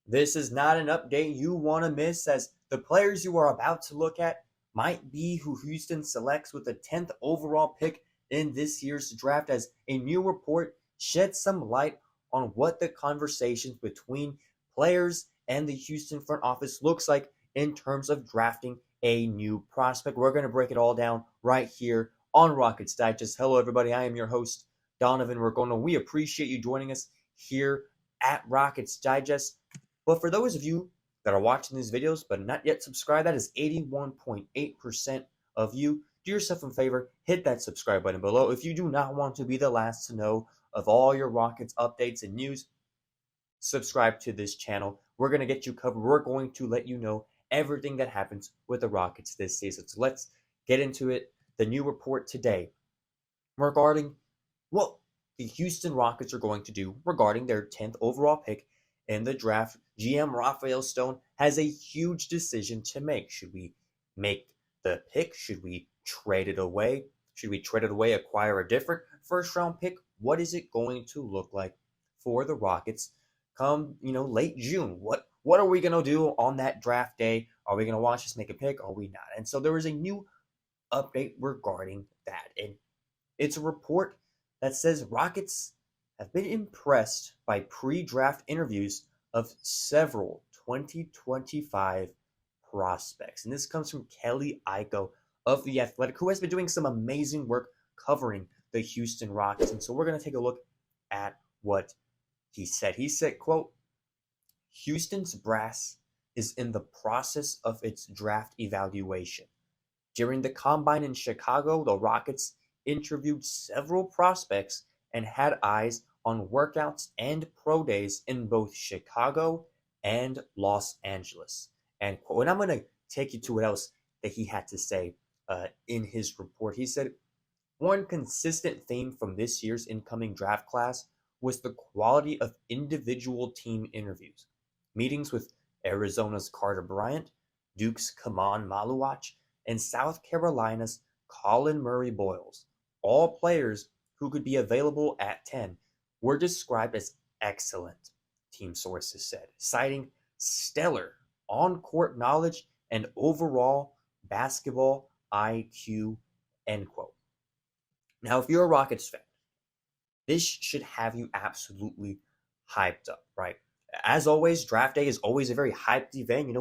This is not an update you want to miss, as the players you are about to look at might be who Houston selects with the 10th overall pick in this year's draft, as a new report sheds some light on what the conversations between players and the Houston front office looks like in terms of drafting a new prospect. We're going to break it all down right here on Rockets Digest. Hello, everybody. I am your host, Donovan Ricondo. We appreciate you joining us here at Rockets Digest. But for those of you that are watching these videos but not yet subscribed, that is 81.8% of you. Do yourself a favor, hit that subscribe button below. If you do not want to be the last to know of all your Rockets updates and news, subscribe to this channel. We're going to get you covered. We're going to let you know everything that happens with the Rockets this season. So let's get into it. The new report today regarding what the Houston Rockets are going to do regarding their 10th overall pick in the draft. GM Rafael Stone has a huge decision to make. Should we make the pick? Should we trade it away? Should we trade it away, acquire a different first round pick? What is it going to look like for the Rockets come, late June? What are we going to do on that draft day? Are we going to watch us make a pick? Are we not? And so there is a new update regarding that. And it's a report that says Rockets have been impressed by pre-draft interviews of several 2025 prospects. And this comes from Kelly Iko of The Athletic, who has been doing some amazing work covering the Houston Rockets. And so we're going to take a look at what he said. He said, quote, "Houston's brass is in the process of its draft evaluation. During the combine in Chicago, the Rockets interviewed several prospects and had eyes on workouts and pro days in both Chicago and Los Angeles." And quote, and I'm going to take you to what else that he had to say in his report. He said, "One consistent theme from this year's incoming draft class was the quality of individual team interviews. Meetings with Arizona's Carter Bryant, Duke's Khaman Maluach, and South Carolina's Collin Murray-Boyles, all players who could be available at 10, were described as excellent," team sources said, citing stellar on-court knowledge and overall basketball IQ, end quote. Now, if you're a Rockets fan, this should have you absolutely hyped up, right? As always, draft day is always a very hyped event.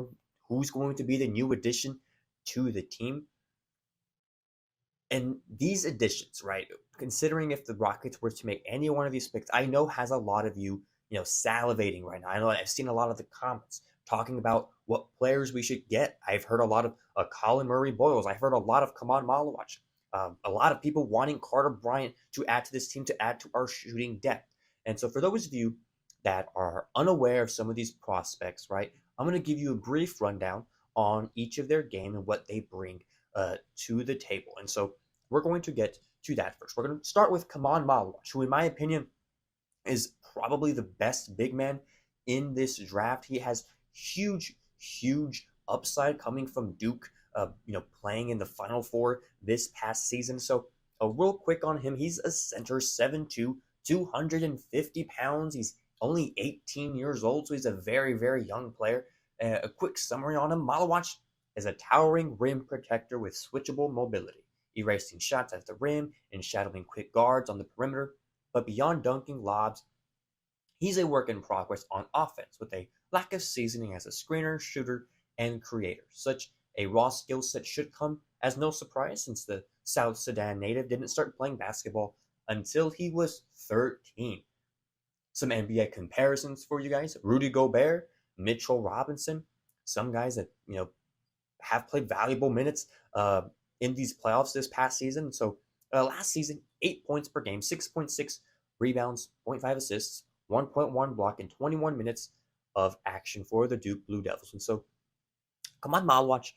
Who's going to be the new addition to the team? And these additions, right, considering if the Rockets were to make any one of these picks, I know has a lot of you, salivating right now. I know I've seen a lot of the comments talking about what players we should get. I've heard a lot of Collin Murray-Boyles. I've heard a lot of Khaman Maluach. A lot of people wanting Carter Bryant to add to this team, to add to our shooting depth. And so for those of you that are unaware of some of these prospects, right, I'm going to give you a brief rundown on each of their game and what they bring to the table. And so we're going to get to that first. We're going to start with Kaman Maluach, who in my opinion is probably the best big man in this draft. He has huge upside coming from Duke, playing in the Final Four this past season. So real quick on him, he's a center, 7'2", 250 pounds. He's only 18 years old, so he's a very, very young player. A quick summary on him: Maluach is a towering rim protector with switchable mobility, erasing shots at the rim and shadowing quick guards on the perimeter. But beyond dunking lobs, he's a work in progress on offense with a lack of seasoning as a screener, shooter, and creator. Such a raw skill set should come as no surprise, since the South Sudan native didn't start playing basketball until he was 13. Some NBA comparisons for you guys: Rudy Gobert, Mitchell Robinson, some guys that have played valuable minutes in these playoffs this past season. So last season, 8 points per game, 6.6 rebounds, 0.5 assists, 1.1 block, and 21 minutes of action for the Duke Blue Devils. And so Khaman Maluach,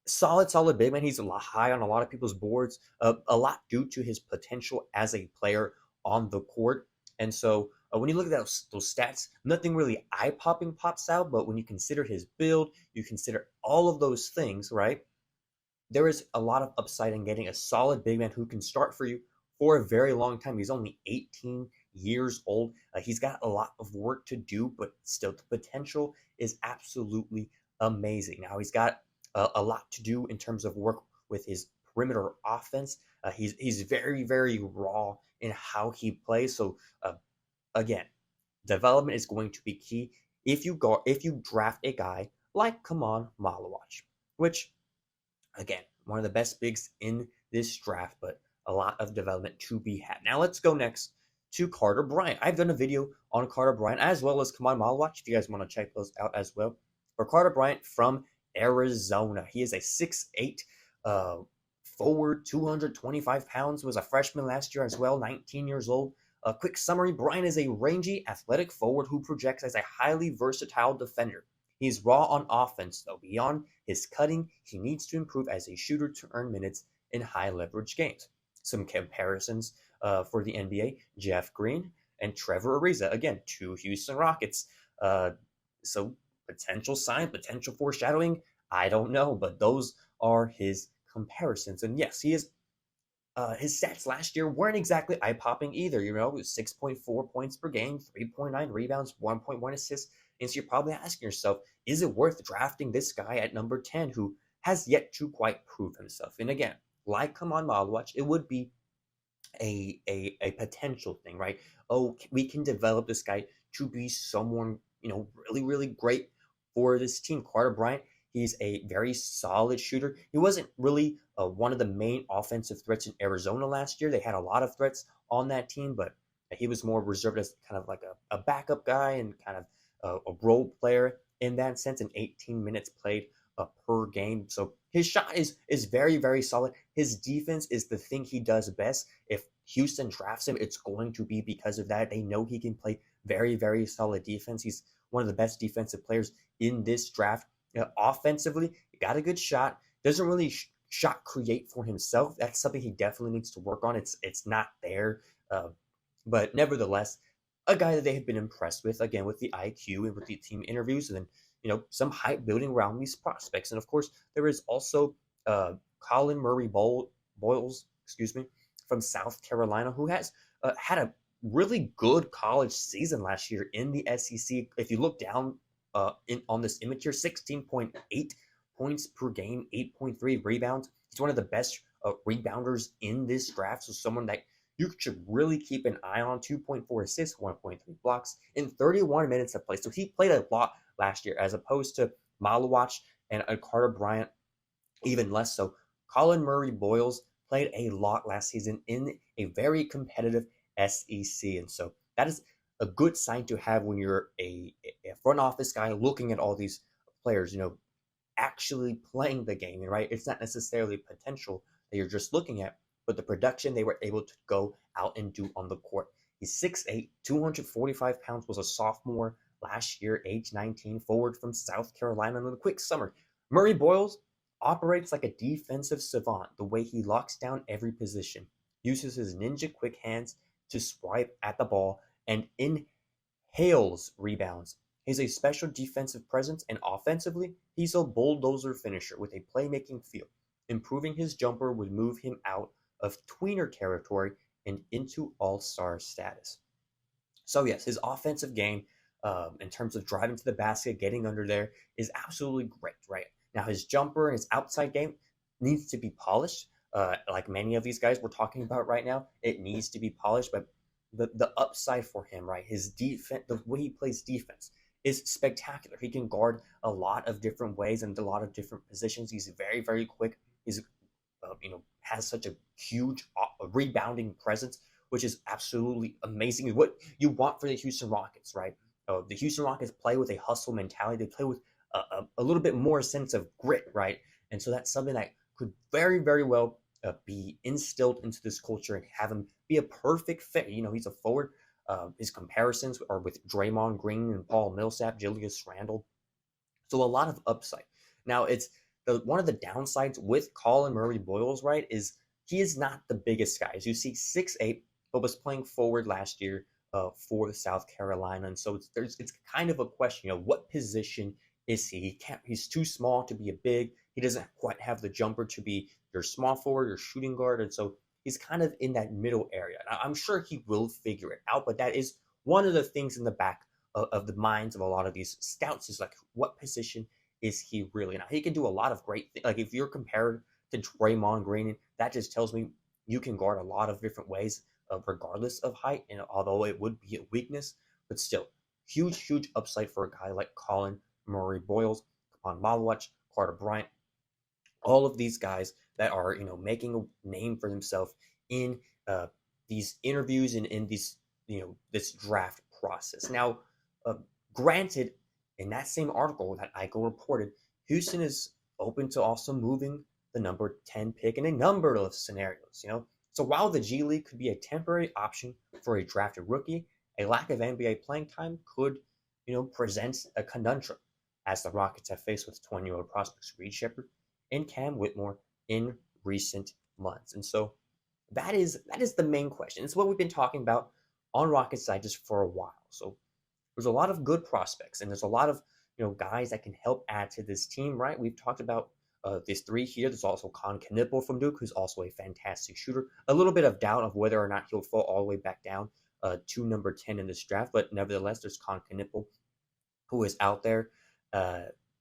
solid big man. He's a lot high on a lot of people's boards, a lot due to his potential as a player on the court. And so when you look at those stats, nothing really eye-popping pops out, but when you consider his build, you consider all of those things, right? There is a lot of upside in getting a solid big man who can start for you for a very long time. He's only 18 years old. He's got a lot of work to do, but still the potential is absolutely amazing. Now he's got a lot to do in terms of work with his perimeter offense. He's very, very raw in how he plays. So again, development is going to be key if you draft a guy like Khaman Maluach, which again, one of the best bigs in this draft, but a lot of development to be had. Now let's go next to Carter Bryant. I've done a video on Carter Bryant as well as Khaman Maluach if you guys want to check those out as well. For Carter Bryant from Arizona, he is a 6'8" forward, 225 pounds, was a freshman last year as well, 19 years old. A quick summary, Bryant is a rangy, athletic forward who projects as a highly versatile defender. He's raw on offense, though. Beyond his cutting, he needs to improve as a shooter to earn minutes in high-leverage games. Some comparisons for the NBA, Jeff Green and Trevor Ariza. Again, two Houston Rockets. So potential sign, potential foreshadowing, I don't know, but those are his comparisons. And yes, he is. His stats last year weren't exactly eye-popping either. You know, it was 6.4 points per game, 3.9 rebounds, 1.1 assists. And so you're probably asking yourself, is it worth drafting this guy at number 10 who has yet to quite prove himself? And again, like Kaman Maluach, it would be a potential thing, right? Oh, we can develop this guy to be someone, you know, really, really great for this team. Carter Bryant, he's a very solid shooter. He wasn't really one of the main offensive threats in Arizona last year. They had a lot of threats on that team, but he was more reserved as kind of like a backup guy and kind of a role player in that sense, and 18 minutes played per game. So his shot is very, very solid. His defense is the thing he does best. If Houston drafts him, it's going to be because of that. They know he can play very, very solid defense. He's one of the best defensive players in this draft. Offensively, he got a good shot. Doesn't really shot create for himself. That's something he definitely needs to work on. It's not there, but nevertheless, a guy that they have been impressed with, again, with the IQ and with the team interviews, and then, you know, some hype building around these prospects. And of course, there is also Collin Murray-Boyles, from South Carolina, who has had a really good college season last year in the SEC. If you look down on this image here, 16.8 points per game, 8.3 rebounds. He's one of the best rebounders in this draft, so someone that you should really keep an eye on. 2.4 assists, 1.3 blocks in 31 minutes of play. So he played a lot last year, as opposed to Maluach and Carter Bryant, even less so. Collin Murray-Boyles played a lot last season in a very competitive SEC, and so that is a good sign to have when you're a front office guy looking at all these players, you know, actually playing the game, right? It's not necessarily potential that you're just looking at, but the production they were able to go out and do on the court. He's 6'8", 245 pounds, was a sophomore last year, age 19, forward from South Carolina. And a quick summer, Murray-Boyles operates like a defensive savant, the way he locks down every position, uses his ninja quick hands to swipe at the ball, and inhales rebounds. He's a special defensive presence, and offensively, he's a bulldozer finisher with a playmaking feel. Improving his jumper would move him out of tweener territory and into all-star status. So yes, his offensive game, in terms of driving to the basket, getting under there, is absolutely great, right? Now his jumper and his outside game needs to be polished. Like many of these guys we're talking about right now, it needs to be polished, but the upside for him, right? His defense, the way he plays defense is spectacular. He can guard a lot of different ways and a lot of different positions. He's very, very quick. He's has such a huge rebounding presence, which is absolutely amazing. What you want for the Houston Rockets, right? The Houston Rockets play with a hustle mentality. They play with a little bit more sense of grit, right? And so that's something that could very, very well be instilled into this culture and have him be a perfect fit. You know, he's a forward. His comparisons are with Draymond Green and Paul Millsap, Julius Randle. So a lot of upside. Now, it's one of the downsides with Collin Murray-Boyles, right, is he is not the biggest guy. As you see, 6'8", but was playing forward last year for South Carolina. And so it's kind of a question, what position is he? He's too small to be a big. He doesn't quite have the jumper to be your small forward or shooting guard. And so he's kind of in that middle area. I'm sure he will figure it out, but that is one of the things in the back of the minds of a lot of these scouts is like, what position is he really? Now, he can do a lot of great things. Like if you're compared to Draymond Green, that just tells me you can guard a lot of different ways, regardless of height. And although it would be a weakness, but still, huge upside for a guy like Colin, Murray-Boyles, Khaman Maluach, Bryant, all of these guys that are making a name for themselves in these interviews and in these this draft process. Now, granted, in that same article that Eichel reported, Houston is open to also moving the number 10 pick in a number of scenarios. So while the G League could be a temporary option for a drafted rookie, a lack of NBA playing time could present a conundrum, as the Rockets have faced with 20-year-old prospects Reed Sheppard and Cam Whitmore in recent months. And so that is the main question. It's what we've been talking about on Rocket side just for a while. So there's a lot of good prospects, and there's a lot of guys that can help add to this team, right? We've talked about these three here. There's also Con Knipple from Duke, who's also a fantastic shooter. A little bit of doubt of whether or not he'll fall all the way back down to number 10 in this draft, but nevertheless, there's Con Knipple, who is out there.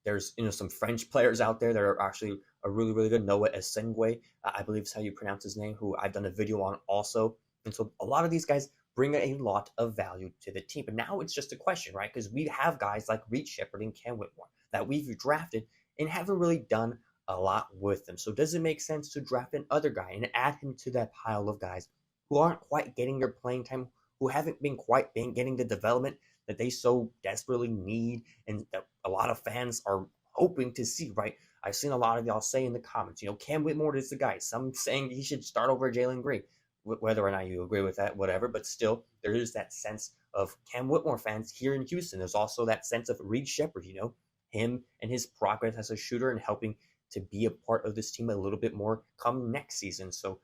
There's some French players out there that are actually really good. Noah Esengwe, I believe is how you pronounce his name, who I've done a video on also. And so a lot of these guys bring a lot of value to the team. But now it's just a question, right? Because we have guys like Reed Sheppard and Cam Whitmore that we've drafted and haven't really done a lot with them. So does it make sense to draft another guy and add him to that pile of guys who aren't quite getting their playing time, who haven't been quite getting the development that they so desperately need and that a lot of fans are hoping to see, right? I've seen a lot of y'all say in the comments, Cam Whitmore is the guy. Some saying he should start over Jalen Green. Whether or not you agree with that, whatever, but still, there is that sense of Cam Whitmore fans here in Houston. There's also that sense of Reed Sheppard, him and his progress as a shooter and helping to be a part of this team a little bit more come next season. So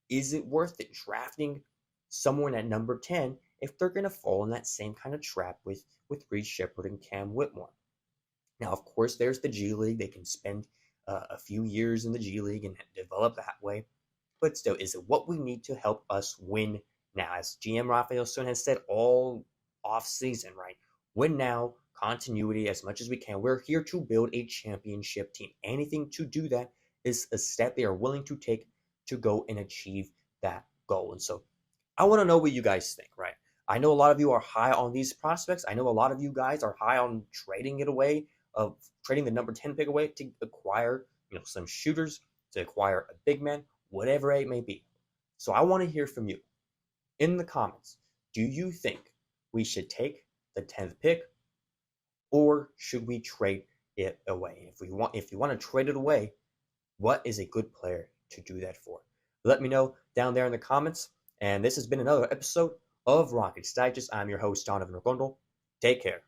is it worth it drafting someone at number 10 if they're going to fall in that same kind of trap with Reed Sheppard and Cam Whitmore? Now, of course, there's the G League. They can spend a few years in the G League and develop that way. But still, is it what we need to help us win now? As GM Rafael has said all off season, right? Win now, continuity as much as we can. We're here to build a championship team. Anything to do that is a step they are willing to take to go and achieve that goal. And so I want to know what you guys think, right? I know a lot of you are high on these prospects. I know a lot of you guys are high on trading it away, of trading the number 10 pick away to acquire, some shooters, to acquire a big man, whatever it may be. So I want to hear from you in the comments. Do you think we should take the 10th pick, or should we trade it away? If you want to trade it away, what is a good player to do that for? Let me know down there in the comments. And this has been another episode of Rockets Digest. I'm your host, Donovan Ricondo. Take care.